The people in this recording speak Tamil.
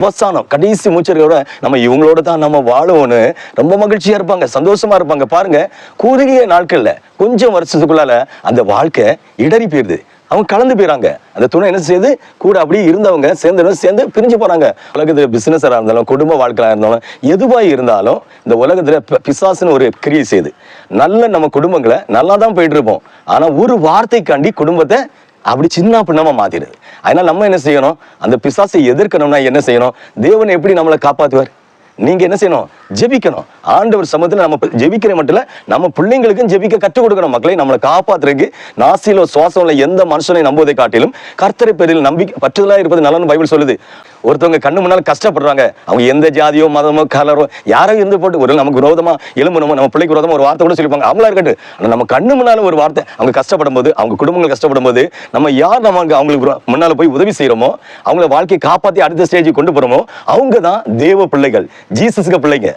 அவசானம் கடைசி மூச்சரியோட நம்ம இவங்களோட தான் நம்ம வாழுவோன்னு ரொம்ப மகிழ்ச்சியா இருப்பாங்க, சந்தோஷமா இருப்பாங்க. பாருங்க, குறுகிய நாட்கள்ல கொஞ்சம் வருஷத்துக்குள்ளால அந்த வாழ்க்கை இடறி போயிருது. அவங்க கலந்து போயிறாங்க. அந்த துணை என்ன செய்யுது, கூட அப்படியே இருந்தவங்க சேர்ந்து பிரிஞ்சு போறாங்க. உலகத்துல பிசினஸா இருந்தாலும், குடும்ப வாழ்க்கையா இருந்தாலும், எதுவாக இருந்தாலும் இந்த உலகத்துல பிசாசுன்னு ஒரு கிரியை செய்யுது. நல்ல நம்ம குடும்பங்களை நல்லா தான் போயிட்டு இருப்போம். ஆனா ஒரு வார்த்தைக்காண்டி குடும்பத்தை அப்படி சின்ன பின்னமா மாத்திடுது. அதனால நம்ம என்ன செய்யணும், அந்த பிசாசை எதிர்க்கணும்னா என்ன செய்யணும், தேவன் எப்படி நம்மளை காப்பாத்துவார்? நீங்க என்ன செய்யணும், ஜெபிக்கணும். ஆண்டவர் சமூகத்துல நம்ம ஜெபிக்கிற மட்டும் இல்ல, நம்ம பிள்ளைங்களுக்கும் ஜெபிக்க கற்றுக் கொடுக்கணும். மக்களை நம்மளை காப்பாத்துறதுக்கு நாசியில சுவாசம்ல எந்த மனுஷனை நம்புவதை காட்டிலும் கர்த்தரை பேரில் நம்பிக்கை பற்றுதலா இருப்பது நல்லன்னு பைபிள் சொல்லுது. ஒருத்தவங்க கண்ணு முன்னால கஷ்டப்படுறாங்க, அவங்க எந்த ஜாதியோ மதமோ கலரோ யாரோ இருந்து போட்டு ஒரு நமக்கு விரோதமா எலும்பணுமோ நம்ம பிள்ளைக்கு விரோதமா ஒரு வார்த்தை கூட சொல்லிப்பாங்க, அவங்களா இருக்கட்டும். ஆனா நம்ம கண்ணு முன்னால ஒரு வார்த்தை அவங்க கஷ்டப்படும் போது, அவங்க குடும்பங்கள் கஷ்டப்படும் போது, நம்ம யார் நமக்கு அவங்களுக்கு முன்னால போய் உதவி செய்யறோமோ, அவங்கள வாழ்க்கையை காப்பாற்றி அடுத்த ஸ்டேஜுக்கு கொண்டு போறோமோ, அவங்க தான் தேவ பிள்ளைகள், ஜீசஸ்க்கு பிள்ளைங்க.